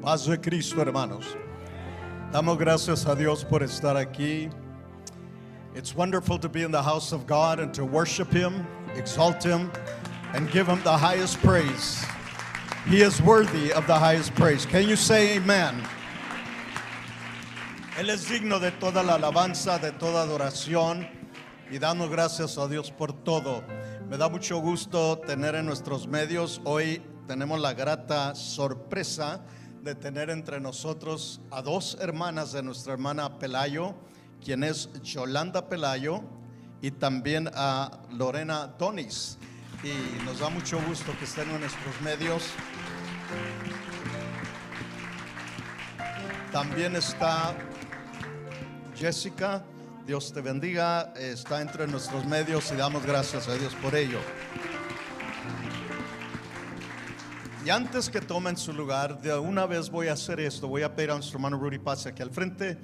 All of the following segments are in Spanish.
Paz de Cristo, hermanos. Damos gracias a Dios por estar aquí. It's wonderful to be in the house of God and to worship Him, exalt Him, and give Him the highest praise. He is worthy of the highest praise. Can you say amen? Él es digno de toda la alabanza, de toda adoración, y damos gracias a Dios por todo. Me da mucho gusto tener en nuestros medios. Hoy tenemos la grata sorpresa de tener entre nosotros a dos hermanas de nuestra hermana Pelayo, quien es Yolanda Pelayo, y también a Lorena Donis. Y nos da mucho gusto que estén en nuestros medios. También está Jessica, Dios te bendiga, está entre nuestros medios y damos gracias a Dios por ello. Y antes que tomen su lugar, de una vez voy a hacer esto. Voy a pedir a nuestro hermano Rudy pase aquí al frente.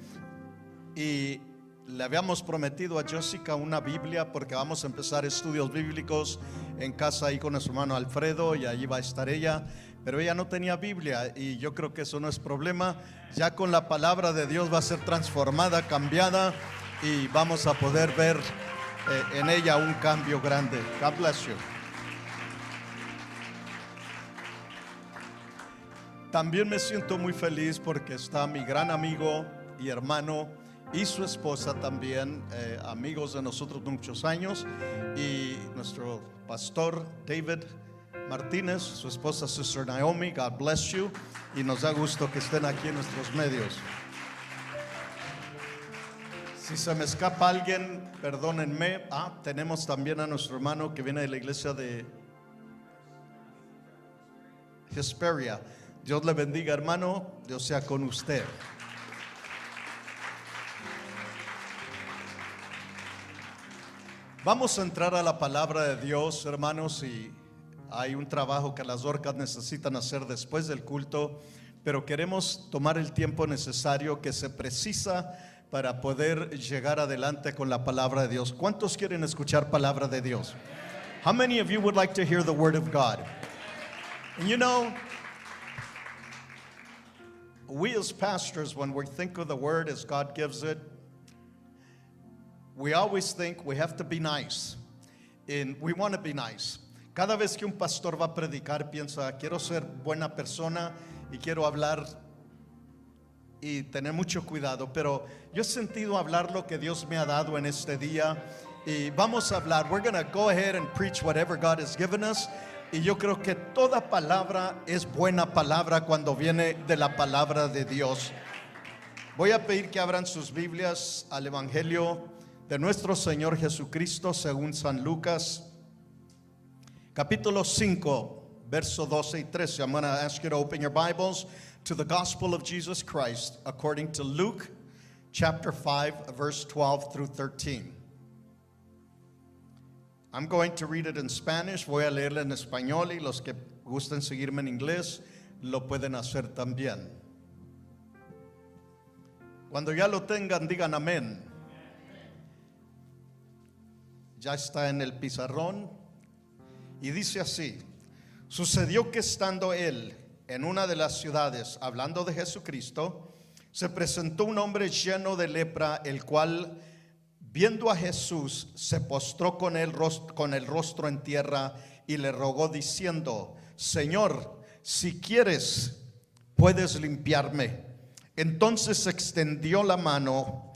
Y le habíamos prometido a Jessica una Biblia, porque vamos a empezar estudios bíblicos en casa ahí con nuestro hermano Alfredo, y allí va a estar ella. Pero ella no tenía Biblia, y yo creo que eso no es problema. Ya con la palabra de Dios va a ser transformada, cambiada, y vamos a poder ver en ella un cambio grande. God bless you. También me siento muy feliz porque está mi gran amigo y hermano y su esposa también, amigos de nosotros de muchos años, y nuestro pastor David Martínez, su esposa Sister Naomi. God bless you, y nos da gusto que estén aquí en nuestros medios. Si se me escapa alguien, perdónenme. Tenemos también a nuestro hermano que viene de la iglesia de Hesperia. Dios le bendiga, hermano. Dios sea con usted. Vamos a entrar a la palabra de Dios, hermanos, y hay un trabajo que las orcas necesitan hacer después del culto, pero queremos tomar el tiempo necesario que se precisa para poder llegar adelante con la palabra de Dios. ¿Cuántos quieren escuchar palabra de Dios? How many of you would like to hear the word of God? And you know, we as pastors, when we think of the word as God gives it, we always think we have to be nice, and we want to be nice. Cada vez que un pastor va a predicar, piensa, quiero ser buena persona y quiero hablar y tener mucho cuidado, pero yo he sentido hablar lo que Dios me ha dado en este día, y vamos a hablar. We're going to go ahead and preach whatever God has given us. Y yo creo que toda palabra es buena palabra cuando viene de la palabra de Dios. Voy a pedir que abran sus Biblias al Evangelio de nuestro Señor Jesucristo según San Lucas, capítulo 5, verso 12 y 13. I'm going to ask you to open your Bibles to the Gospel of Jesus Christ according to Luke chapter 5, verse 12 through 13. I'm going to read it in Spanish. Voy a leerlo en español, y los que gusten seguirme en inglés lo pueden hacer también. Cuando ya lo tengan, digan amén. Ya está en el pizarrón y dice así: sucedió que estando él en una de las ciudades hablando de Jesucristo, se presentó un hombre lleno de lepra, el cual, viendo a Jesús, se postró con el rostro en tierra y le rogó diciendo: Señor, si quieres, puedes limpiarme. Entonces extendió la mano,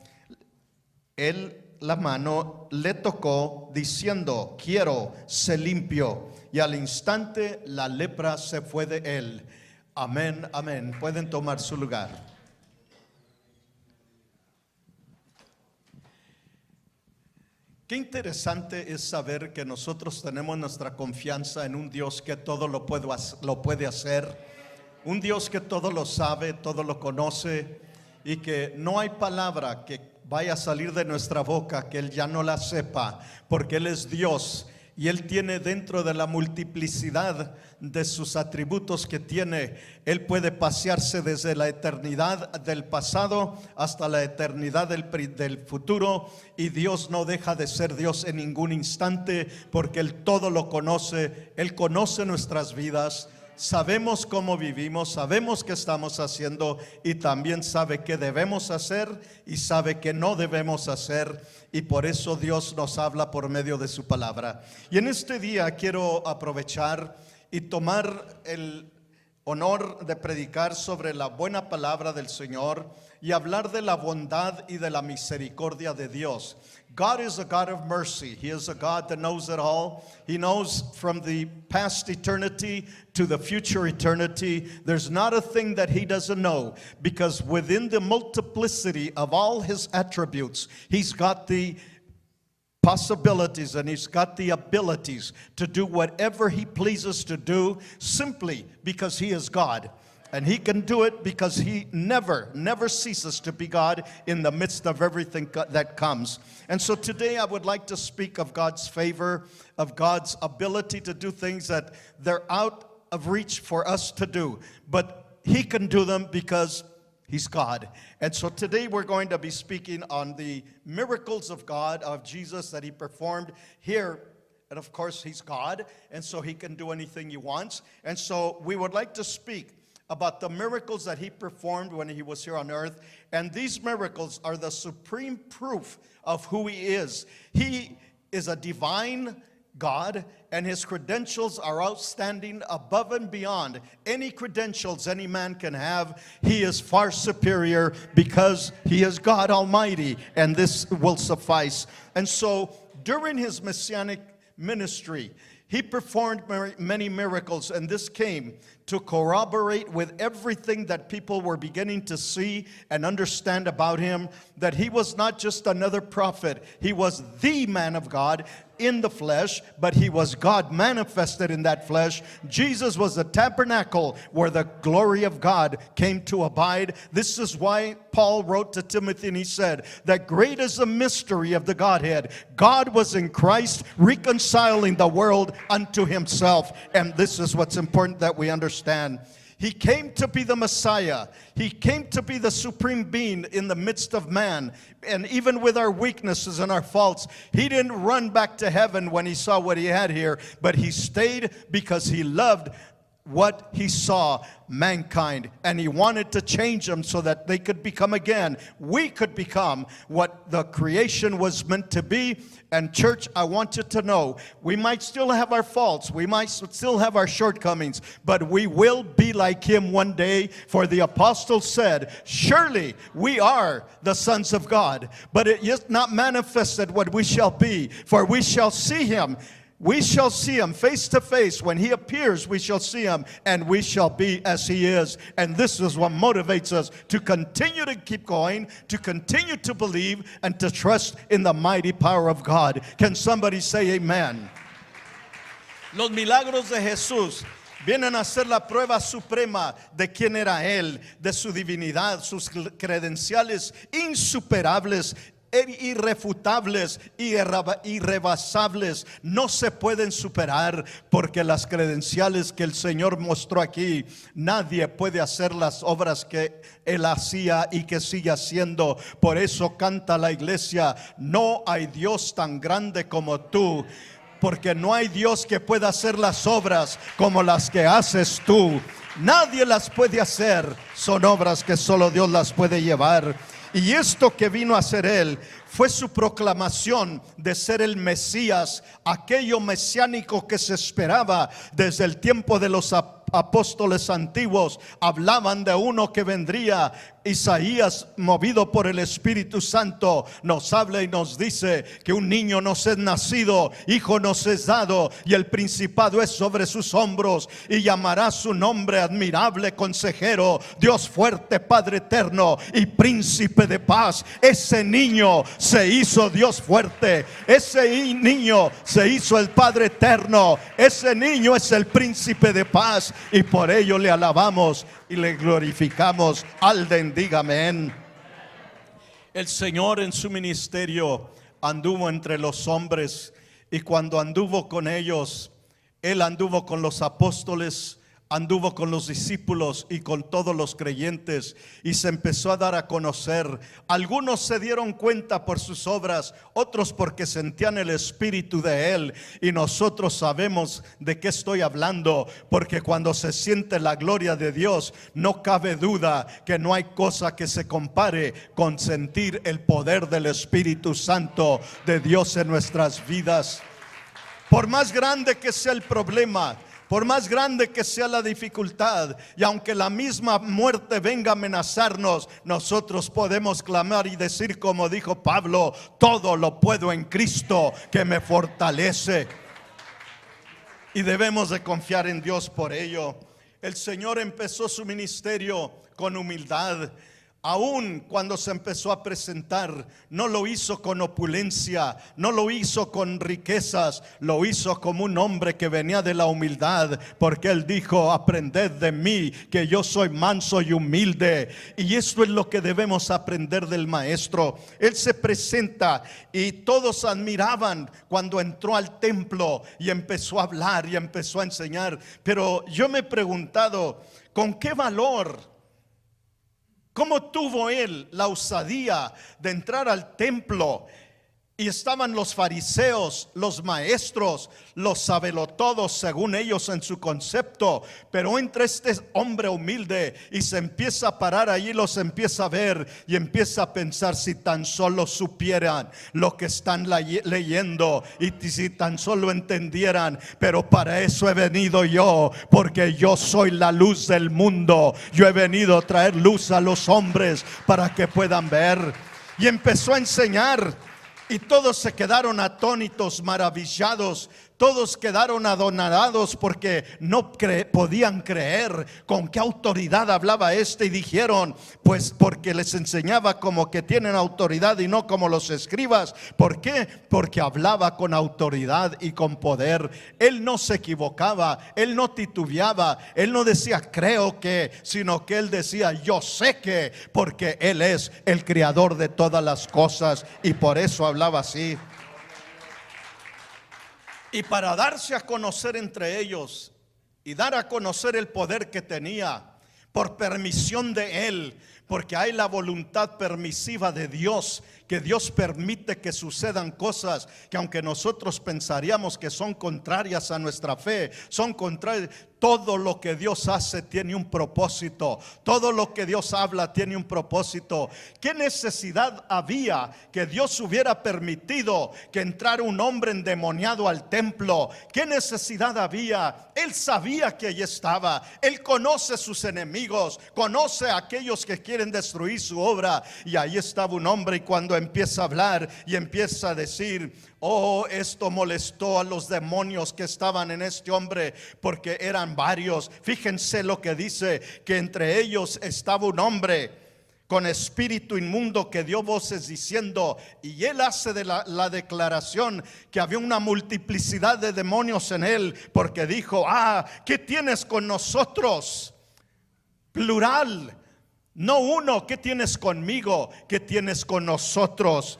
le tocó diciendo: quiero, sé limpio. Y al instante la lepra se fue de él. Amén, amén. Pueden tomar su lugar. Qué interesante es saber que nosotros tenemos nuestra confianza en un Dios que todo lo puede hacer, un Dios que todo lo sabe, todo lo conoce, y que no hay palabra que vaya a salir de nuestra boca que Él ya no la sepa, porque Él es Dios. Y Él tiene, dentro de la multiplicidad de sus atributos que tiene, Él puede pasearse desde la eternidad del pasado hasta la eternidad del futuro. Y Dios no deja de ser Dios en ningún instante, porque Él todo lo conoce. Él conoce nuestras vidas, sabemos cómo vivimos, sabemos qué estamos haciendo y también sabe qué debemos hacer y sabe qué no debemos hacer, y por eso Dios nos habla por medio de su palabra. Y en este día quiero aprovechar y tomar el honor de predicar sobre la buena palabra del Señor y hablar de la bondad y de la misericordia de Dios. God is a God of mercy. He is a God that knows it all. He knows from the past eternity to the future eternity. There's not a thing that He doesn't know, because within the multiplicity of all His attributes, He's got the possibilities and He's got the abilities to do whatever He pleases to do, simply because He is God. And He can do it because He never ceases to be God in the midst of everything that comes. And so today I would like to speak of God's favor, of God's ability to do things that they're out of reach for us to do. But He can do them because He's God. And so today we're going to be speaking on the miracles of God, of Jesus, that He performed here. And of course He's God, and so He can do anything He wants. And so we would like to speak about the miracles that He performed when He was here on earth. And these miracles are the supreme proof of who He is. He is a divine God, and His credentials are outstanding, above and beyond any credentials any man can have. He is far superior because He is God Almighty, and this will suffice. And so during His messianic ministry, He performed many miracles, and this came to corroborate with everything that people were beginning to see and understand about Him, that He was not just another prophet. He was the man of God in the flesh, but He was God manifested in that flesh. Jesus was the tabernacle where the glory of God came to abide. This is why Paul wrote to Timothy, and he said that great is the mystery of the Godhead. God was in Christ reconciling the world unto Himself. And this is what's important that we understand. He came to be the Messiah. He came to be the supreme being in the midst of man. And even with our weaknesses and our faults, He didn't run back to heaven when He saw what He had here, but He stayed because He loved what He saw, mankind, and He wanted to change them so that they could become again. We could become what the creation was meant to be. And church, I want you to know, we might still have our faults, we might still have our shortcomings, but we will be like Him one day. For the apostle said, surely we are the sons of God, but it is not manifested what we shall be, for we shall see Him. We shall see Him face to face. When He appears, we shall see Him, and we shall be as He is. And this is what motivates us to continue to keep going, to continue to believe, and to trust in the mighty power of God. Can somebody say amen? Los milagros de Jesús vienen a ser la prueba suprema de quién era Él, de su divinidad, sus credenciales insuperables, irrefutables, irrebasables, no se pueden superar, porque las credenciales que el Señor mostró aquí, nadie puede hacer las obras que Él hacía y que sigue haciendo. Por eso canta la iglesia: no hay Dios tan grande como tú. Porque no hay Dios que pueda hacer las obras como las que haces tú. Nadie las puede hacer. Son obras que solo Dios las puede llevar. Y esto que vino a hacer Él fue su proclamación de ser el Mesías, aquello mesiánico que se esperaba desde el tiempo de los apóstoles antiguos. Hablaban de uno que vendría. Isaías, movido por el Espíritu Santo, nos habla y nos dice que un niño nos es nacido, hijo nos es dado, y el principado es sobre sus hombros, y llamará su nombre admirable, consejero, Dios fuerte, Padre eterno y príncipe de paz. Ese niño se hizo Dios fuerte, ese niño se hizo el Padre eterno, ese niño es el príncipe de paz, y por ello le alabamos y le glorificamos. Alden, diga amén. El Señor en su ministerio anduvo entre los hombres, y cuando anduvo con ellos, Él anduvo con los apóstoles, anduvo con los discípulos y con todos los creyentes y se empezó a dar a conocer. Algunos se dieron cuenta por sus obras, otros porque sentían el espíritu de él. Y nosotros sabemos de qué estoy hablando, porque cuando se siente la gloria de Dios, no cabe duda que no hay cosa que se compare con sentir el poder del Espíritu Santo de Dios en nuestras vidas. Por más grande que sea el problema, por más grande que sea la dificultad, y aunque la misma muerte venga a amenazarnos, nosotros podemos clamar y decir como dijo Pablo: todo lo puedo en Cristo que me fortalece. Y debemos de confiar en Dios por ello. El Señor empezó su ministerio con humildad. Aún cuando se empezó a presentar, no lo hizo con opulencia, no lo hizo con riquezas, lo hizo como un hombre que venía de la humildad, porque él dijo: aprended de mí, que yo soy manso y humilde. Y esto es lo que debemos aprender del maestro. Él se presenta y todos admiraban cuando entró al templo y empezó a hablar y empezó a enseñar. Pero yo me he preguntado, ¿con qué valor? ¿Cómo tuvo él la osadía de entrar al templo? Y estaban los fariseos, los maestros, los sabelotodos según ellos en su concepto. Pero entra este hombre humilde y se empieza a parar allí, los empieza a ver y empieza a pensar: si tan solo supieran lo que están leyendo y si tan solo entendieran. Pero para eso he venido yo, porque yo soy la luz del mundo. Yo he venido a traer luz a los hombres para que puedan ver. Y empezó a enseñar. Y todos se quedaron atónitos, maravillados. Todos quedaron adonadados porque no podían creer con qué autoridad hablaba este. Y dijeron: pues porque les enseñaba como que tienen autoridad y no como los escribas. ¿Por qué? Porque hablaba con autoridad y con poder. Él no se equivocaba, él no titubeaba, él no decía creo que, sino que él decía yo sé que, porque él es el creador de todas las cosas. Y por eso hablaba así. Y para darse a conocer entre ellos y dar a conocer el poder que tenía, por permisión de él, porque hay la voluntad permisiva de Dios, que Dios permite que sucedan cosas que aunque nosotros pensaríamos que son contrarias a nuestra fe, son contrarias. Todo lo que Dios hace tiene un propósito. Todo lo que Dios habla tiene un propósito. ¿Qué necesidad había que Dios hubiera permitido que entrara un hombre endemoniado al templo? ¿Qué necesidad había? Él sabía que allí estaba. Él conoce sus enemigos, conoce a aquellos que quieren destruir su obra. Y ahí estaba un hombre, y cuando empieza a hablar y empieza a decir: oh, esto molestó a los demonios que estaban en este hombre, porque eran varios. Fíjense lo que dice, que entre ellos estaba un hombre con espíritu inmundo que dio voces diciendo, y él hace de la declaración que había una multiplicidad de demonios en él, porque dijo: ¿qué tienes con nosotros? Plural, no uno. ¿Qué tienes conmigo? ¿Qué tienes con nosotros?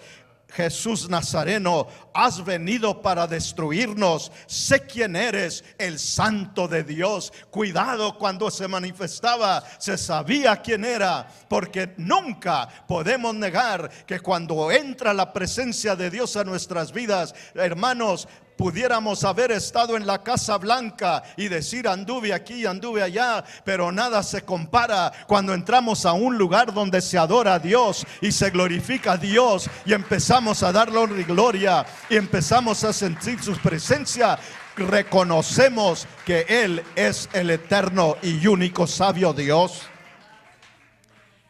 Jesús Nazareno, has venido para destruirnos. Sé quién eres, el Santo de Dios. Cuidado, cuando se manifestaba se sabía quién era, porque nunca podemos negar que cuando entra la presencia de Dios a nuestras vidas, hermanos, pudiéramos haber estado en la Casa Blanca y decir anduve aquí, anduve allá, pero nada se compara cuando entramos a un lugar donde se adora a Dios y se glorifica a Dios, y empezamos a darle honra y gloria y empezamos a sentir su presencia. Reconocemos que Él es el eterno y único sabio Dios.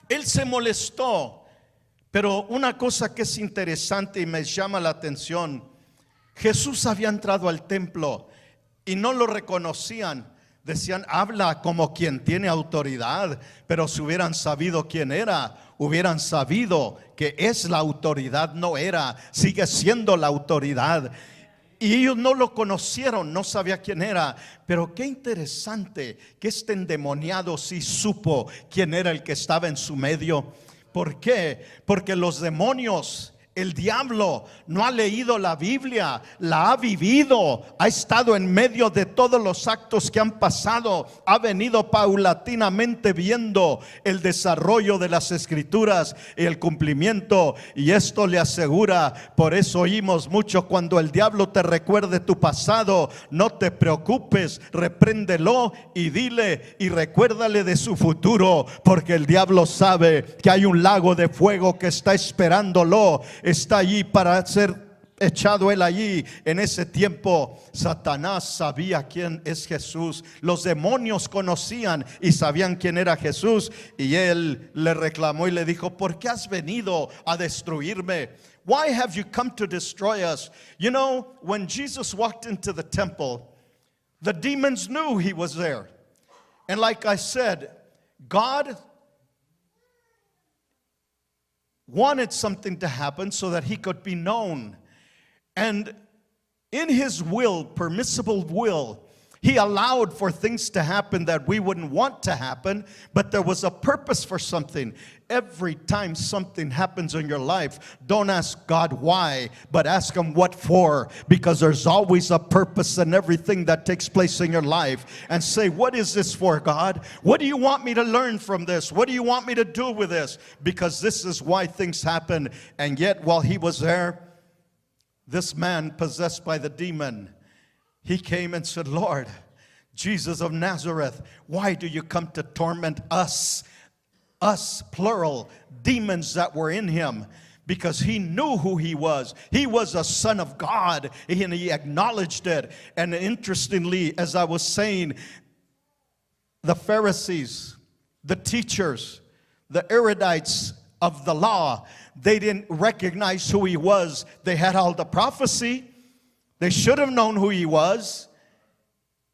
Él se molestó, pero una cosa que es interesante y me llama la atención: Jesús había entrado al templo y no lo reconocían. Decían: habla como quien tiene autoridad. Pero si hubieran sabido quién era, hubieran sabido que es la autoridad. No era, sigue siendo la autoridad. Y ellos no lo conocieron, no sabía quién era. Pero qué interesante que este endemoniado sí supo quién era el que estaba en su medio. ¿Por qué? Porque los demonios El diablo no ha leído la Biblia, la ha vivido, ha estado en medio de todos los actos que han pasado, ha venido paulatinamente viendo el desarrollo de las escrituras y el cumplimiento, y esto le asegura. Por eso oímos mucho cuando el diablo te recuerde tu pasado: no te preocupes, repréndelo y dile y recuérdale de su futuro, porque el diablo sabe que hay un lago de fuego que está esperándolo, está allí para ser echado él allí. En ese tiempo Satanás sabía quién es Jesús, los demonios conocían y sabían quién era Jesús, y él le reclamó y le dijo: ¿por qué has venido a destruirme? Why have you come to destroy us? You know, when Jesus walked into the temple, the demons knew he was there. And like I said, God wanted something to happen so that he could be known. And in his will, permissible will, he allowed for things to happen that we wouldn't want to happen, but there was a purpose for something. Every time something happens in your life, don't ask God why, but ask him what for, because there's always a purpose in everything that takes place in your life. And say, what is this for, God? What do you want me to learn from this? What do you want me to do with this? Because this is why things happen. And yet while he was there, this man possessed by the demon, he came and said, Lord, Jesus of Nazareth, why do you come to torment us? Us, plural, demons that were in him. Because he knew who he was. He was a son of God, and he acknowledged it. And interestingly, as I was saying, the Pharisees, the teachers, the erudites of the law, they didn't recognize who he was. They had all the prophecy. They should have known who he was,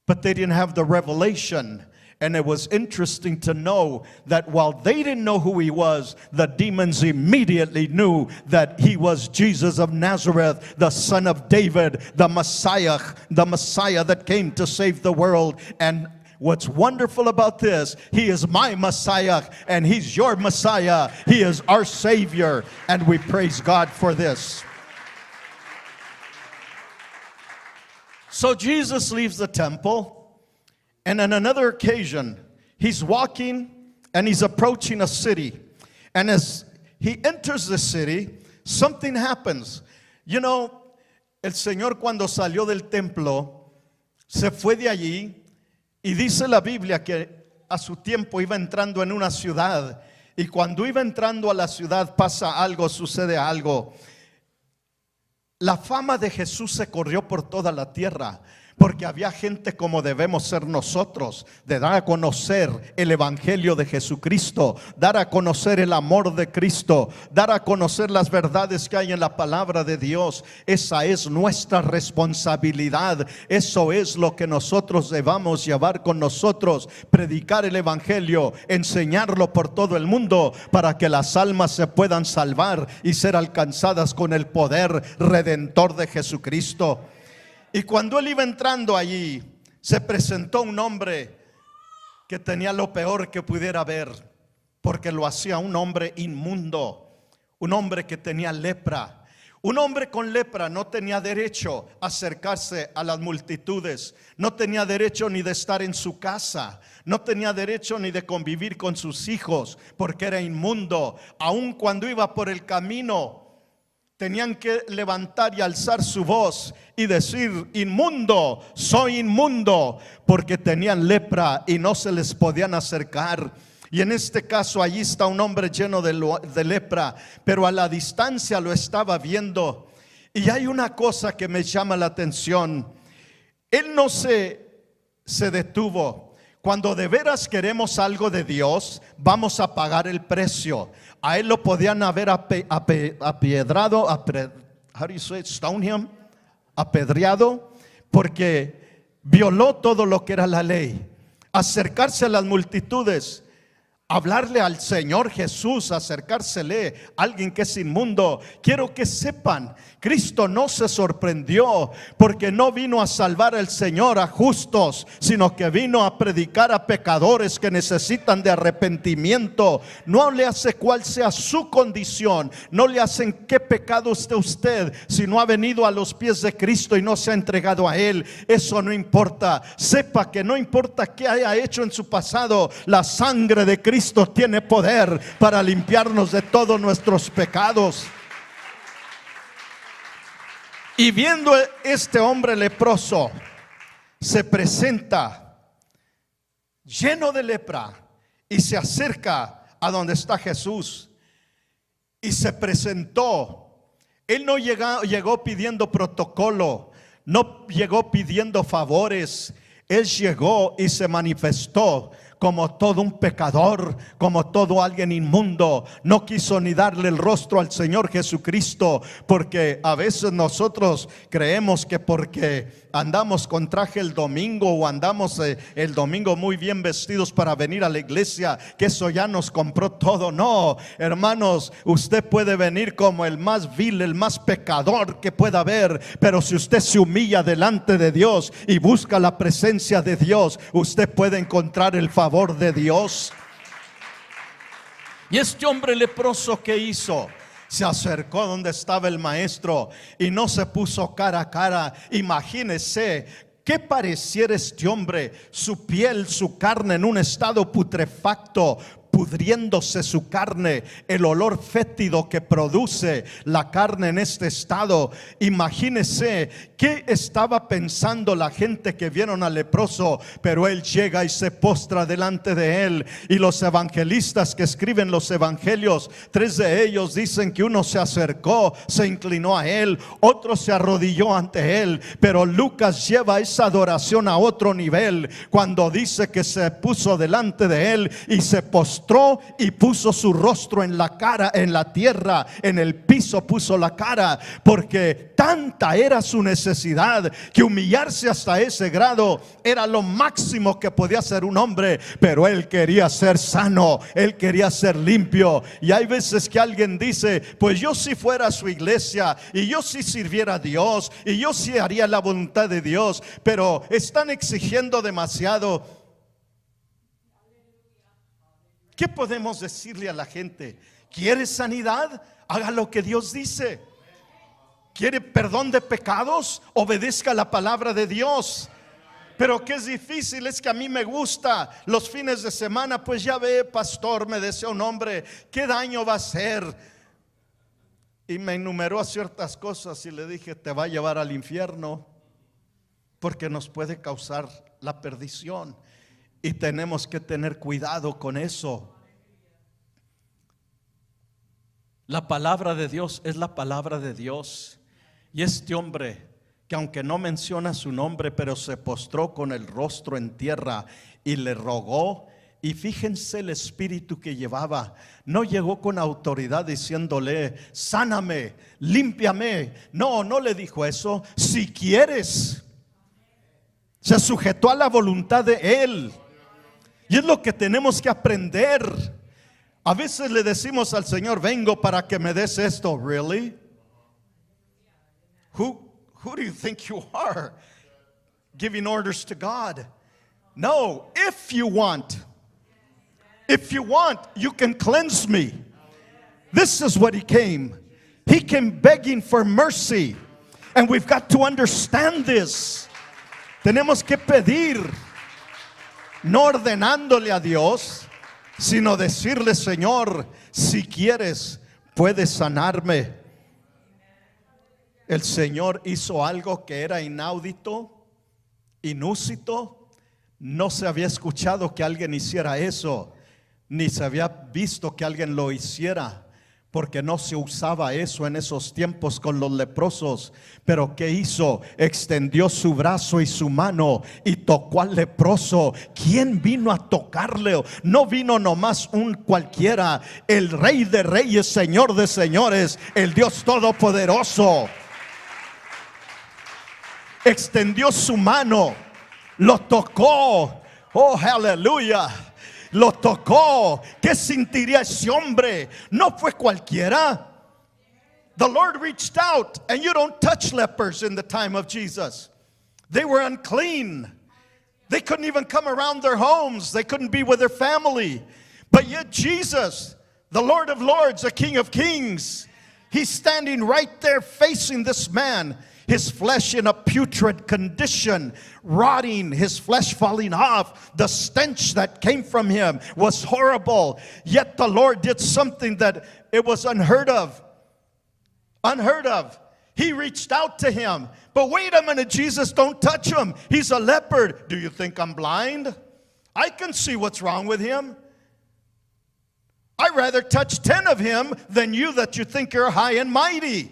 but they didn't have the revelation. And it was interesting to know that while they didn't know who he was, the demons immediately knew that he was Jesus of Nazareth, the son of David, the Messiah that came to save the world. And what's wonderful about this, he is my Messiah and he's your Messiah. He is our Savior, and we praise God for this. So Jesus leaves the temple, and on another occasion, he's walking and he's approaching a city. And as he enters the city, something happens. You know, el Señor cuando salió del templo, se fue de allí, y dice la Biblia que a su tiempo iba entrando en una ciudad, y cuando iba entrando a la ciudad pasa algo, sucede algo. La fama de Jesús se corrió por toda la tierra, porque había gente como debemos ser nosotros, de dar a conocer el evangelio de Jesucristo, dar a conocer el amor de Cristo, dar a conocer las verdades que hay en la palabra de Dios. Esa es nuestra responsabilidad. Eso es lo que nosotros debamos llevar con nosotros: predicar el evangelio, enseñarlo por todo el mundo, para que las almas se puedan salvar y ser alcanzadas con el poder redentor de Jesucristo. Y cuando él iba entrando allí, se presentó un hombre que tenía lo peor que pudiera haber, porque lo hacía un hombre inmundo, un hombre que tenía lepra. Un hombre con lepra no tenía derecho a acercarse a las multitudes, no tenía derecho ni de estar en su casa, no tenía derecho ni de convivir con sus hijos, porque era inmundo. Aun cuando iba por el camino, tenían que levantar y alzar su voz y decir: inmundo, soy inmundo, porque tenían lepra y no se les podían acercar. Y en este caso allí está un hombre lleno de lepra, pero a la distancia lo estaba viendo. Y hay una cosa que me llama la atención: él no se detuvo. Cuando de veras queremos algo de Dios, vamos a pagar el precio. A él lo podían haber apiedrado, how do you say it? Stone him, apedreado, porque violó todo lo que era la ley. Acercarse a las multitudes, hablarle al Señor Jesús, acercársele a alguien que es inmundo. Quiero que sepan, Cristo no se sorprendió, porque no vino a salvar el Señor a justos, sino que vino a predicar a pecadores que necesitan de arrepentimiento. No le hace cuál sea su condición, no le hacen qué pecado esté usted, si no ha venido a los pies de Cristo y no se ha entregado a Él. Eso no importa. Sepa que no importa qué haya hecho en su pasado, la sangre de Cristo tiene poder para limpiarnos de todos nuestros pecados. Y viendo este hombre leproso, se presenta lleno de lepra y se acerca a donde está Jesús y se presentó. Él no llegó pidiendo protocolo, no llegó pidiendo favores. Él llegó y se manifestó como todo un pecador, como todo alguien inmundo. No quiso ni darle el rostro al Señor Jesucristo, porque a veces nosotros creemos que porque andamos con traje el domingo o andamos el domingo muy bien vestidos para venir a la iglesia, que eso ya nos compró todo. No, hermanos, usted puede venir como el más vil, el más pecador que pueda haber, pero si usted se humilla delante de Dios y busca la presencia de Dios, usted puede encontrar el favor de Dios. Y este hombre leproso, ¿qué hizo? Se acercó donde estaba el maestro y no se puso cara a cara. Imagínese qué pareciera este hombre, su piel, su carne en un estado putrefacto, pudriéndose su carne, el olor fétido que produce la carne en este estado. Imagínese qué estaba pensando la gente que vieron al leproso, pero él llega y se postra delante de él. Y los evangelistas que escriben los evangelios, 3 de ellos dicen que uno se acercó, se inclinó a él, otro se arrodilló ante él, pero Lucas lleva esa adoración a otro nivel cuando dice que se puso delante de él y se postró y puso su rostro en la cara, en la tierra, en el piso puso la cara, porque tanta era su necesidad que humillarse hasta ese grado era lo máximo que podía hacer un hombre. Pero él quería ser sano, él quería ser limpio. Y hay veces que alguien dice: pues yo si fuera a su iglesia y yo si sirviera a Dios y yo si haría la voluntad de Dios, pero están exigiendo demasiado. ¿Qué podemos decirle a la gente? ¿Quiere sanidad? Haga lo que Dios dice. ¿Quiere perdón de pecados? Obedezca la palabra de Dios. Pero que es difícil, es que a mí me gusta los fines de semana. Pues ya ve, pastor, me decía un hombre, ¿qué daño va a hacer? Y me enumeró ciertas cosas y le dije: te va a llevar al infierno, porque nos puede causar la perdición. Y tenemos que tener cuidado con eso. La palabra de Dios es la palabra de Dios. Y este hombre, que aunque no menciona su nombre, pero se postró con el rostro en tierra y le rogó. Y fíjense el espíritu que llevaba. No llegó con autoridad diciéndole: sáname, límpiame. No, no le dijo eso. Si quieres. Se sujetó a la voluntad de Él. Y es lo que tenemos que aprender. A veces le decimos al Señor: vengo para que me des esto. Really? Who do you think you are, giving orders to God? No, if you want, you can cleanse me. This is what He came. He came begging for mercy. And we've got to understand this. Tenemos que pedir, no ordenándole a Dios, sino decirle: Señor, si quieres, puedes sanarme. El Señor hizo algo que era inaudito, inúsito. No se había escuchado que alguien hiciera eso, ni se había visto que alguien lo hiciera, porque no se usaba eso en esos tiempos con los leprosos. Pero ¿qué hizo? Extendió su brazo y su mano y tocó al leproso. ¿Quién vino a tocarle? No vino nomás un cualquiera, el Rey de Reyes, Señor de Señores, el Dios Todopoderoso. Extendió su mano, lo tocó. Oh, aleluya. lo tocó. ¿Qué sentiría ese hombre? No fue cualquiera. The Lord reached out, and you don't touch lepers in the time of Jesus. They were unclean. They couldn't even come around their homes. They couldn't be with their family. But yet Jesus, the Lord of Lords, the King of Kings, He's standing right there facing this man. His flesh in a putrid condition, rotting, his flesh falling off. The stench that came from him was horrible. Yet the Lord did something that it was unheard of. Unheard of. He reached out to him. But wait a minute, Jesus, don't touch him. He's a leopard. Do you think I'm blind? I can see what's wrong with him. I'd rather touch 10 of him than you that you think you're high and mighty.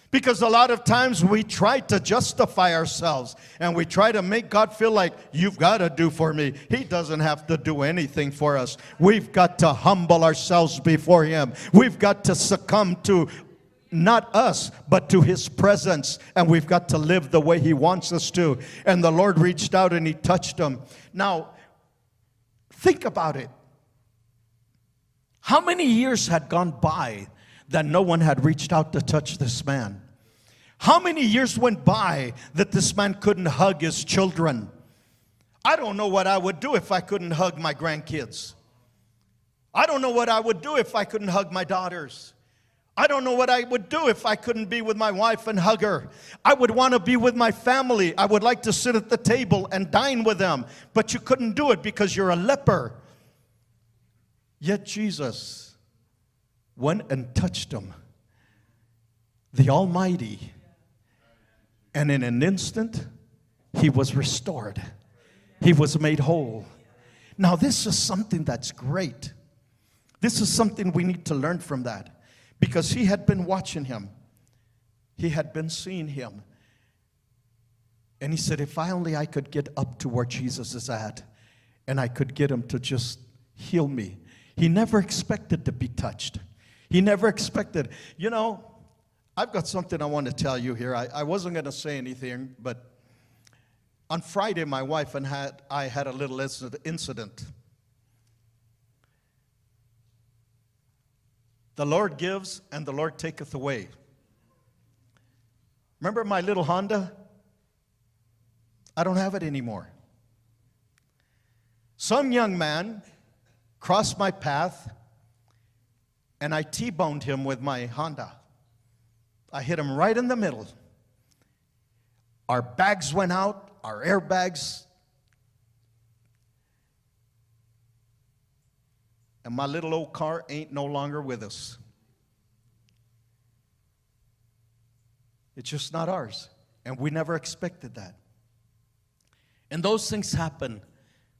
Because a lot of times we try to justify ourselves and we try to make God feel like, you've got to do for me. He doesn't have to do anything for us. We've got to humble ourselves before Him. We've got to succumb to not us, but to His presence. And we've got to live the way He wants us to. And the Lord reached out and He touched him. Now, think about it. How many years had gone by that no one had reached out to touch this man? How many years went by that this man couldn't hug his children? I don't know what I would do if I couldn't hug my grandkids. I don't know what I would do if I couldn't hug my daughters. I don't know what I would do if I couldn't be with my wife and hug her. I would want to be with my family. I would like to sit at the table and dine with them. But you couldn't do it because you're a leper. Yet Jesus went and touched him, the Almighty, and in an instant, he was restored. He was made whole. Now, this is something that's great. This is something we need to learn from that, because he had been watching him. He had been seeing him. And he said, if I could get up to where Jesus is at, and I could get him to just heal me. He never expected to be touched. He never expected. You know, I've got something I want to tell you here. I wasn't going to say anything, but on Friday, my wife and I had a little incident. The Lord gives and the Lord taketh away. Remember my little Honda? I don't have it anymore. Some young man crossed my path, and I T-boned him with my Honda. I hit him right in the middle. Our bags went out, our airbags, and my little old car ain't no longer with us. It's just not ours, and we never expected that. And those things happen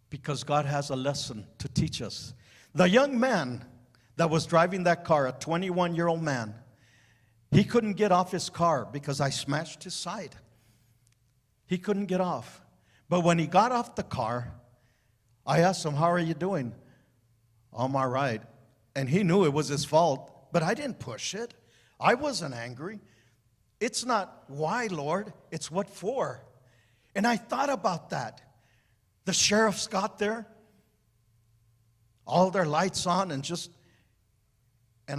because God has a lesson to teach us. The young man that was driving that car, a 21-year-old man, he couldn't get off his car because I smashed his side. He couldn't get off. But when he got off the car, I asked him, how are you doing? I'm all right. And he knew it was his fault, but I didn't push it. I wasn't angry. It's not why, Lord, it's what for. And I thought about that. The sheriffs got there, all their lights on, and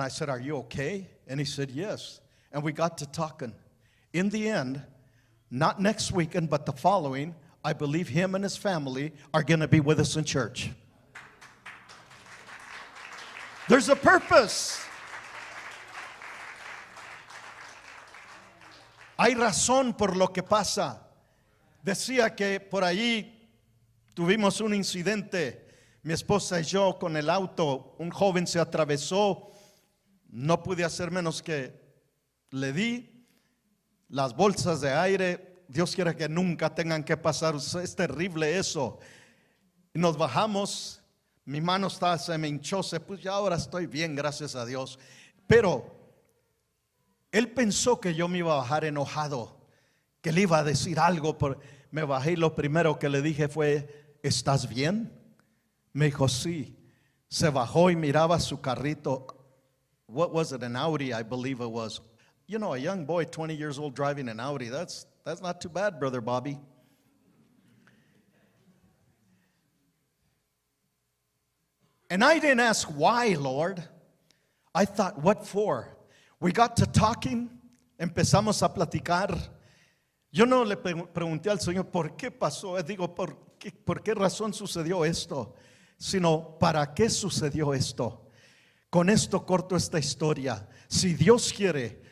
I said, are you okay? And he said, yes. And we got to talking. In the end, not next weekend, but the following, I believe him and his family are going to be with us in church. There's a purpose. Hay razón por lo que pasa. Decía que por allí tuvimos un incidente, mi esposa y yo, con el auto. Un joven se atravesó. No pude hacer menos que le di las bolsas de aire. Dios quiera que nunca tengan que pasar. Es terrible eso. Y nos bajamos. Mi mano se me hinchó. Pues ya ahora estoy bien, gracias a Dios. Pero él pensó que yo me iba a bajar enojado, que le iba a decir algo. Me bajé y lo primero que le dije fue, ¿estás bien? Me dijo, sí. Se bajó y miraba su carrito. What was it? An Audi, I believe it was. You know, a young boy, 20 years old, driving an Audi. That's not too bad, Brother Bobby. And I didn't ask why, Lord. I thought, what for? We got to talking. Empezamos a platicar. Yo no le pregunté al Señor por qué pasó. Digo, por qué razón sucedió esto, sino para qué sucedió esto. Con esto corto esta historia. Si Dios quiere,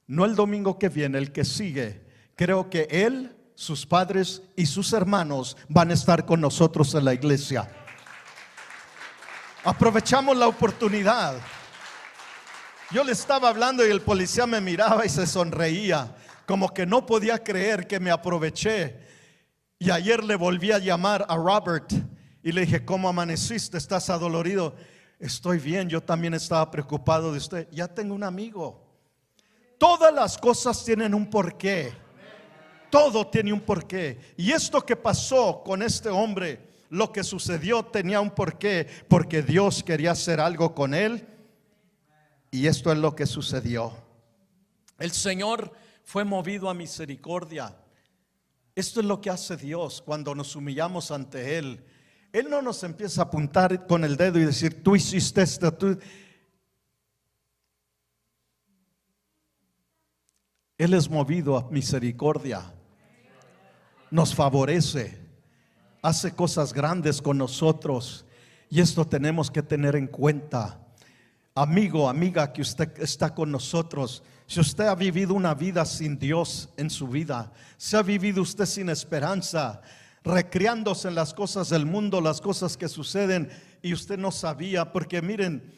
no el domingo que viene, el que sigue, creo que Él, sus padres y sus hermanos van a estar con nosotros en la iglesia. Aprovechamos la oportunidad. Yo le estaba hablando y el policía me miraba y se sonreía, como que no podía creer que me aproveché. Y ayer le volví a llamar a Robert y le dije, ¿cómo amaneciste? ¿Estás adolorido? Estoy bien, yo también estaba preocupado de usted. Ya tengo un amigo. Todas las cosas tienen un porqué. Todo tiene un porqué. Y esto que pasó con este hombre, lo que sucedió tenía un porqué, porque Dios quería hacer algo con él. Y esto es lo que sucedió. El Señor fue movido a misericordia. Esto es lo que hace Dios cuando nos humillamos ante Él. Él no nos empieza a apuntar con el dedo y decir, tú hiciste esto, tú. Él es movido a misericordia. Nos favorece. Hace cosas grandes con nosotros. Y esto tenemos que tener en cuenta. Amigo, amiga que usted está con nosotros, si usted ha vivido una vida sin Dios en su vida, si ha vivido usted sin esperanza, recreándose en las cosas del mundo, las cosas que suceden y usted no sabía, porque miren,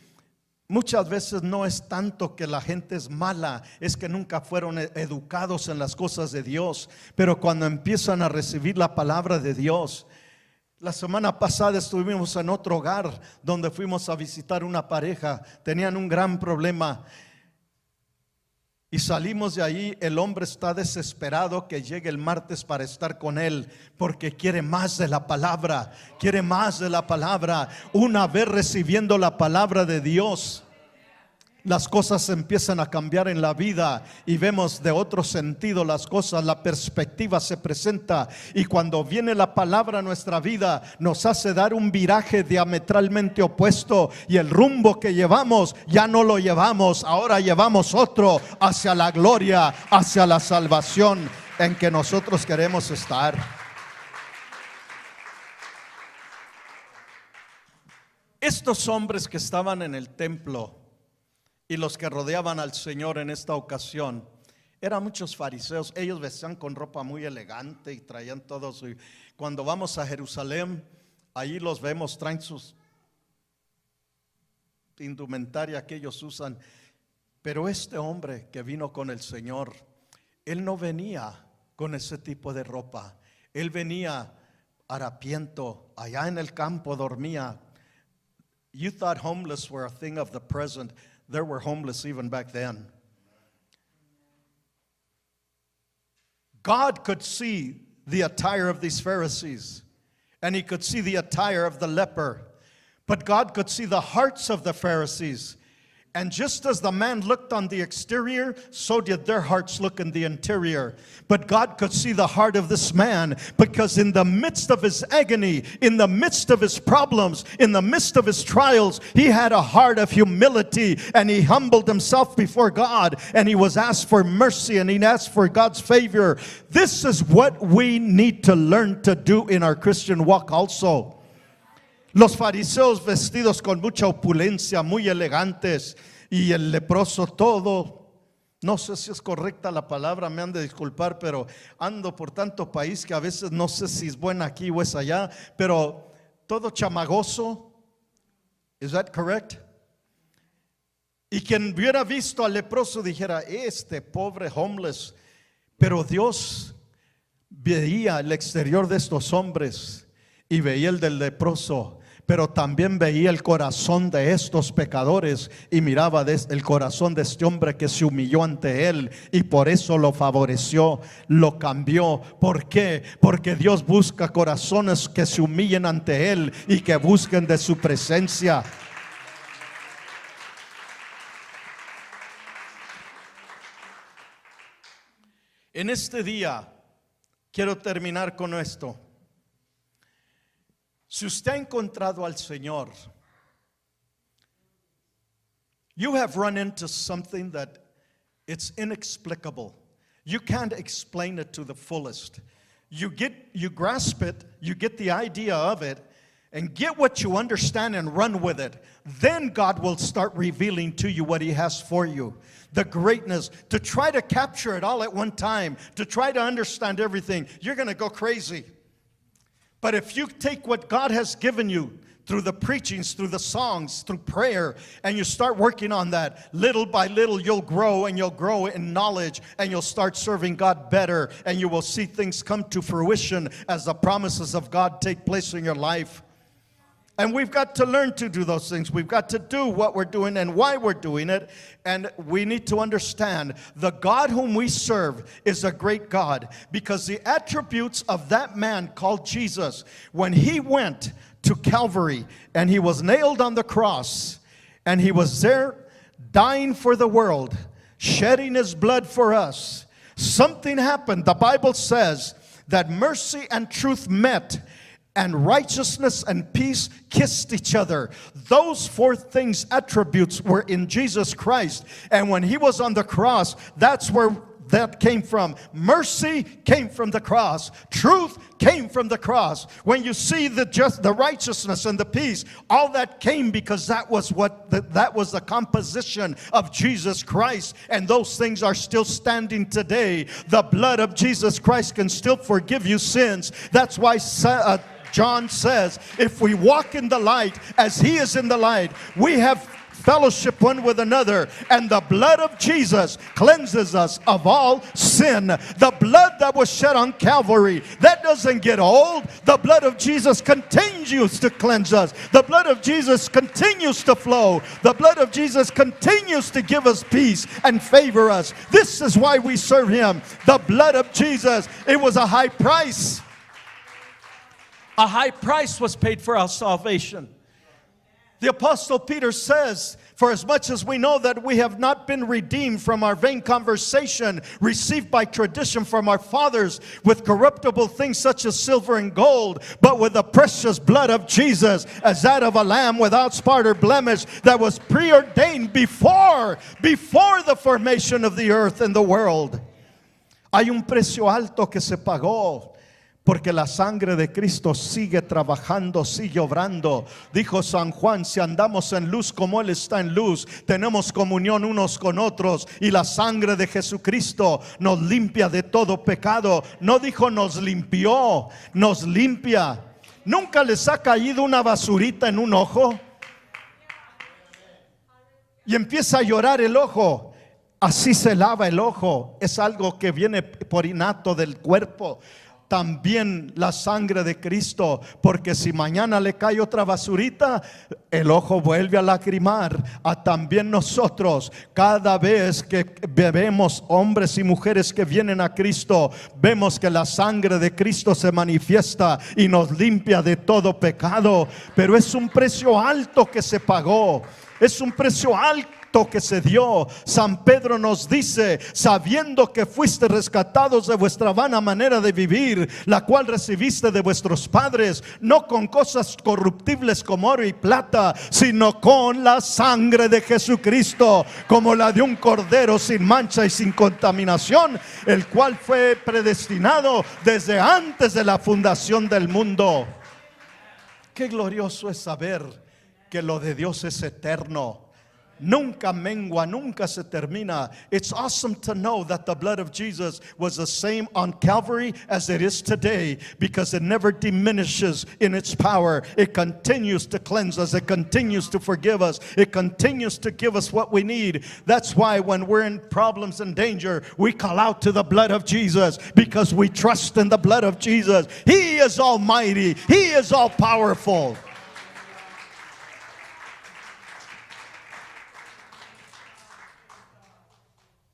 muchas veces no es tanto que la gente es mala, es que nunca fueron educados en las cosas de Dios, pero cuando empiezan a recibir la palabra de Dios. La semana pasada estuvimos en otro hogar donde fuimos a visitar una pareja. Tenían un gran problema y salimos de ahí. El hombre está desesperado que llegue el martes para estar con él, porque quiere más de la palabra. Quiere más de la palabra. Una vez recibiendo la palabra de Dios, las cosas empiezan a cambiar en la vida y vemos de otro sentido las cosas, la perspectiva se presenta, y cuando viene la palabra a nuestra vida nos hace dar un viraje diametralmente opuesto, y el rumbo que llevamos ya no lo llevamos, ahora llevamos otro, hacia la gloria, hacia la salvación en que nosotros queremos estar. Estos hombres que estaban en el templo y los que rodeaban al Señor en esta ocasión eran muchos fariseos. Ellos vestían con ropa muy elegante y traían todo su. Cuando vamos a Jerusalén, allí los vemos, traen sus indumentaria que ellos usan. Pero este hombre que vino con el Señor, él no venía con ese tipo de ropa. Él venía harapiento, allá en el campo dormía. You thought homeless were a thing of the present. There were homeless even back then. God could see the attire of these Pharisees, and He could see the attire of the leper, but God could see the hearts of the Pharisees. And just as the man looked on the exterior, so did their hearts look in the interior. But God could see the heart of this man, because in the midst of his agony, in the midst of his problems, in the midst of his trials, he had a heart of humility, and he humbled himself before God, and he was asked for mercy, and he asked for God's favor. This is what we need to learn to do in our Christian walk also. Los fariseos vestidos con mucha opulencia, muy elegantes, y el leproso todo, no sé si es correcta la palabra, me han de disculpar, pero ando por tanto país que a veces no sé si es buena aquí o es allá, pero todo chamagoso. Is that correct? Y quien hubiera visto al leproso dijera, este pobre homeless, pero Dios veía el exterior de estos hombres y veía el del leproso, pero también veía el corazón de estos pecadores y miraba el corazón de este hombre que se humilló ante él, y por eso lo favoreció, lo cambió. ¿Por qué? Porque Dios busca corazones que se humillen ante él y que busquen de su presencia. En este día quiero terminar con esto. Si usted ha encontrado al Señor, You have run into something that it's inexplicable. You can't explain it to the fullest. You grasp it, you get the idea of it, and get what you understand and run with it. Then God will start revealing to you what He has for you. The greatness, to try to capture it all at one time, to try to understand everything, you're going to go crazy. But if you take what God has given you through the preachings, through the songs, through prayer, and you start working on that, little by little you'll grow, and you'll grow in knowledge, and you'll start serving God better, and you will see things come to fruition as the promises of God take place in your life. And we've got to learn to do those things. We've got to do what we're doing and why we're doing it. And we need to understand the God whom we serve is a great God, because the attributes of that man called Jesus, when He went to Calvary and He was nailed on the cross and He was there dying for the world, shedding His blood for us, something happened. The Bible says that mercy and truth met, and righteousness and peace kissed each other. Those four things, attributes, were in Jesus Christ. And when He was on the cross, that's where that came from. Mercy came from the cross. Truth came from the cross. When you see the righteousness and the peace, all that came because that was the composition of Jesus Christ. And those things are still standing today. The blood of Jesus Christ can still forgive you sins. That's why John says, if we walk in the light as He is in the light, we have fellowship one with another, and the blood of Jesus cleanses us of all sin. The blood that was shed on Calvary, that doesn't get old. The blood of Jesus continues to cleanse us. The blood of Jesus continues to flow. The blood of Jesus continues to give us peace and favor us. This is why we serve Him. The blood of Jesus, it was a high price. A high price was paid for our salvation. The Apostle Peter says, for as much as we know that we have not been redeemed from our vain conversation received by tradition from our fathers with corruptible things such as silver and gold, but with the precious blood of Jesus, as that of a lamb without spot or blemish, that was preordained before the formation of the earth and the world. Hay un precio alto que se pagó, porque la sangre de Cristo sigue trabajando, sigue obrando. Dijo San Juan, si andamos en luz como Él está en luz, tenemos comunión unos con otros, y la sangre de Jesucristo nos limpia de todo pecado. No dijo nos limpió, nos limpia. ¿Nunca les ha caído una basurita en un ojo? Y empieza a llorar el ojo. Así se lava el ojo. Es algo que viene por innato del cuerpo. También la sangre de Cristo, porque si mañana le cae otra basurita, el ojo vuelve a lagrimar. También nosotros, cada vez que vemos hombres y mujeres que vienen a Cristo, vemos que la sangre de Cristo se manifiesta y nos limpia de todo pecado. Pero es un precio alto que se pagó. Es un precio alto que se dio. San Pedro nos dice, sabiendo que fuiste rescatados de vuestra vana manera de vivir, la cual recibiste de vuestros padres, no con cosas corruptibles como oro y plata, sino con la sangre de Jesucristo, como la de un cordero sin mancha y sin contaminación, el cual fue predestinado desde antes de la fundación del mundo. Qué glorioso es saber que lo de Dios es eterno. Nunca mengua, nunca se termina. It's awesome to know that the blood of Jesus was the same on Calvary as it is today, because it never diminishes in its power. It continues to cleanse us. It continues to forgive us. It continues to give us what we need. That's why when we're in problems and danger, we call out to the blood of Jesus, because we trust in the blood of Jesus. He is almighty. He is all powerful.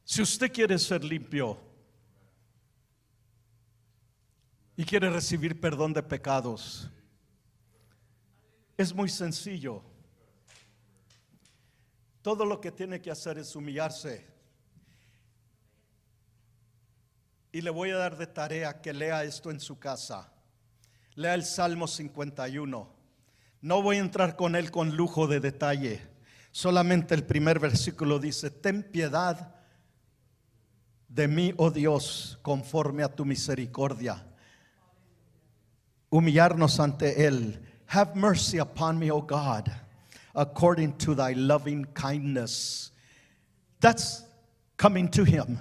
Si usted quiere ser limpio y quiere recibir perdón de pecados, es muy sencillo. Todo lo que tiene que hacer es humillarse. Y le voy a dar de tarea que lea esto en su casa. Lea el Salmo 51. No voy a entrar con él con lujo de detalle. Solamente el primer versículo dice: ten piedad de mí, oh Dios, conforme a tu misericordia. Humillarnos ante Él. Have mercy upon me, O God, according to thy loving kindness. That's coming to Him.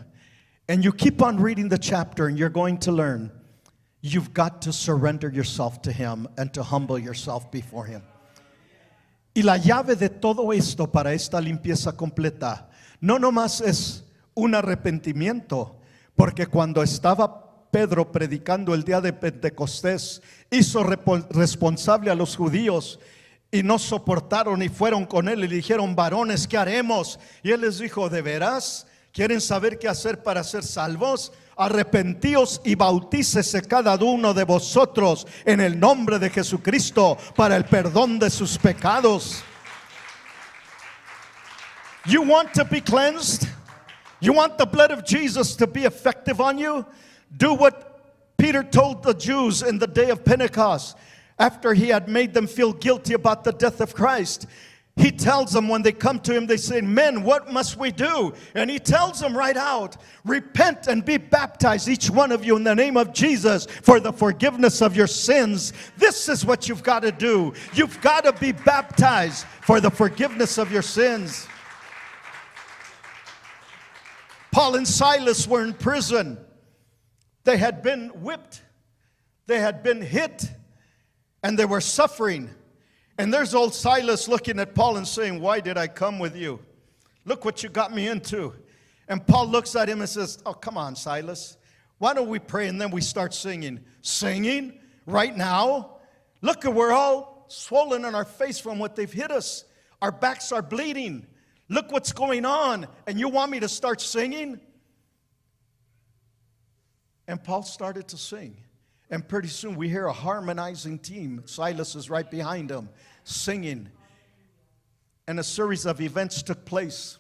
And you keep on reading the chapter and you're going to learn you've got to surrender yourself to Him and to humble yourself before Him. Y la llave de todo esto para esta limpieza completa no nomás es un arrepentimiento, porque cuando estaba Pedro predicando el día de Pentecostés, hizo responsable a los judíos y no soportaron y fueron con él y le dijeron: varones, ¿qué haremos? Y él les dijo: ¿de veras quieren saber qué hacer para ser salvos? Arrepentíos y bautícese cada uno de vosotros en el nombre de Jesucristo para el perdón de sus pecados. You want to be cleansed? You want the blood of Jesus to be effective on you? Do what Peter told the Jews in the day of Pentecost, after he had made them feel guilty about the death of Christ. He tells them when they come to him, they say, men, what must we do? And he tells them right out, repent and be baptized, each one of you, in the name of Jesus for the forgiveness of your sins. This is what you've got to do. You've got to be baptized for the forgiveness of your sins. Paul and Silas were in prison. They had been whipped. They had been hit. And they were suffering. And there's old Silas looking at Paul and saying, why did I come with you? Look what you got me into. And Paul looks at him and says, oh, come on, Silas. Why don't we pray and then we start singing? Singing right now? Look, we're all swollen on our face from what they've hit us. Our backs are bleeding. Look what's going on. And you want me to start singing? And Paul started to sing. And pretty soon we hear a harmonizing team. Silas is right behind him, singing. And a series of events took place.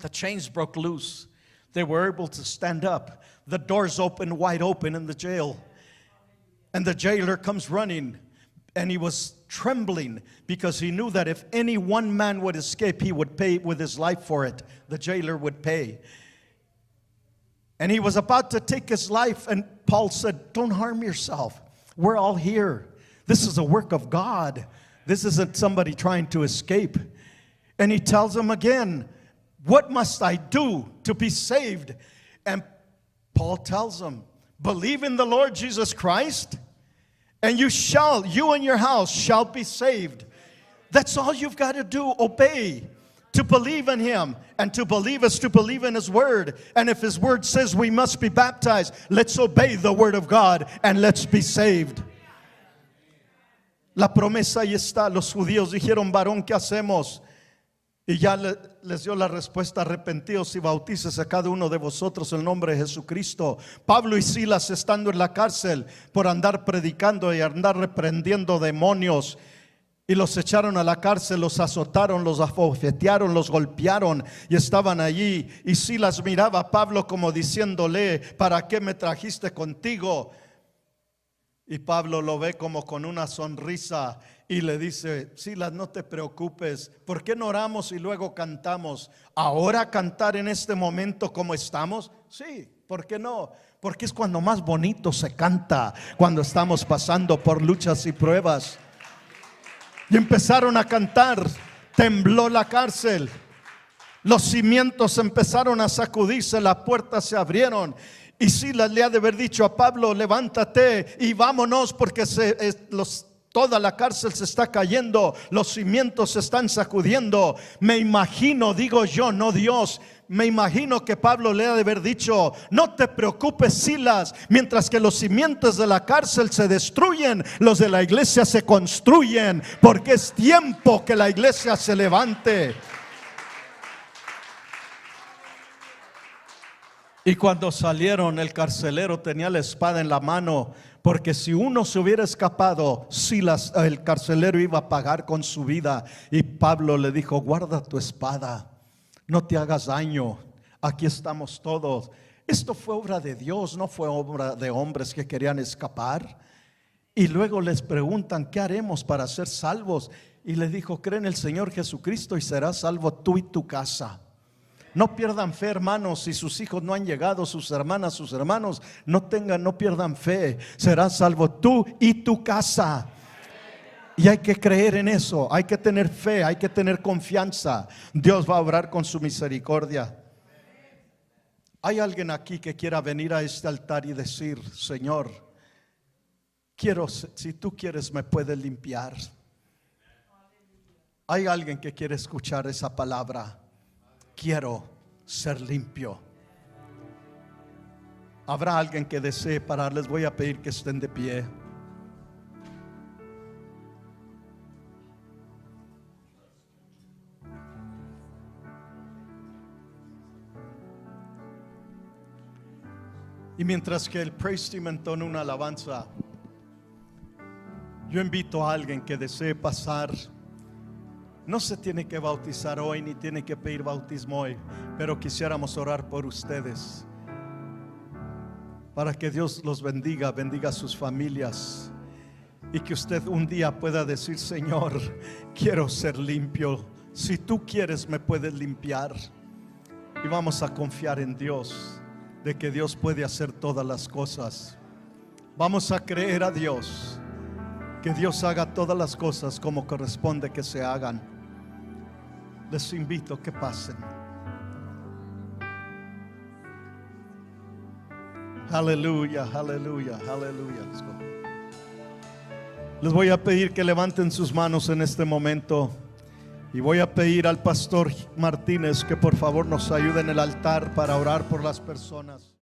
The chains broke loose. They were able to stand up. The doors opened wide open in the jail. And the jailer comes running. And he was trembling because he knew that if any one man would escape, he would pay with his life for it. The jailer would pay. And he was about to take his life, and Paul said, don't harm yourself. We're all here. This is a work of God. This isn't somebody trying to escape. And he tells him again, what must I do to be saved? And Paul tells him, believe in the Lord Jesus Christ, and you and your house shall be saved. That's all you've got to do, obey. To believe in Him, and to believe is to believe in His Word. And if His Word says we must be baptized, let's obey the Word of God and let's be saved. La promesa ahí está. Los judíos dijeron, varón, ¿qué hacemos? Y ya les dio la respuesta: arrepentíos y bautícese a cada uno de vosotros en el nombre de Jesucristo. Pablo y Silas, estando en la cárcel por andar predicando y andar reprendiendo demonios, y los echaron a la cárcel, los azotaron, los abofetearon, los golpearon y estaban allí. Y Silas miraba a Pablo como diciéndole, ¿para qué me trajiste contigo? Y Pablo lo ve como con una sonrisa y le dice, Silas, no te preocupes, ¿por qué no oramos y luego cantamos? ¿Ahora cantar en este momento como estamos? Sí, ¿por qué no? Porque es cuando más bonito se canta, cuando estamos pasando por luchas y pruebas. Y empezaron a cantar. Tembló la cárcel. Los cimientos empezaron a sacudirse. Las puertas se abrieron. Y Silas le ha de haber dicho a Pablo, levántate y vámonos, porque toda la cárcel se está cayendo. Los cimientos se están sacudiendo. Me imagino, digo yo, no Dios, me imagino que Pablo le ha de haber dicho, no te preocupes, Silas, mientras que los cimientos de la cárcel se destruyen, los de la iglesia se construyen, porque es tiempo que la iglesia se levante. Y cuando salieron, el carcelero tenía la espada en la mano, porque si uno se hubiera escapado, el carcelero iba a pagar con su vida. Y Pablo le dijo, guarda tu espada, no te hagas daño, aquí estamos todos. Esto fue obra de Dios, no fue obra de hombres que querían escapar. Y luego les preguntan, ¿qué haremos para ser salvos? y le dijo: cree en el Señor Jesucristo y serás salvo tú y tu casa. No pierdan fe, hermanos. Si sus hijos no han llegado, sus hermanas, sus hermanos, no pierdan fe. Serás salvo tú y tu casa. Y hay que creer en eso, hay que tener fe, hay que tener confianza. Dios va a obrar con su misericordia. Hay alguien aquí que quiera venir a este altar y decir: Señor, si tú quieres me puedes limpiar. Hay alguien que quiere escuchar esa palabra: quiero ser limpio. Habrá alguien que desee parar. Les voy a pedir que estén de pie. Y mientras que el praise team entona una alabanza, yo invito a alguien que desee pasar. No se tiene que bautizar hoy, ni tiene que pedir bautismo hoy, pero quisiéramos orar por ustedes, para que Dios los bendiga, bendiga a sus familias, y que usted un día pueda decir: Señor, quiero ser limpio. Si tú quieres me puedes limpiar. Y vamos a confiar en Dios, de que Dios puede hacer todas las cosas. Vamos a creer a Dios, que Dios haga todas las cosas como corresponde que se hagan. Les invito a que pasen. Aleluya, aleluya, aleluya. Les voy a pedir que levanten sus manos en este momento. Y voy a pedir al pastor Martínez que por favor nos ayude en el altar para orar por las personas.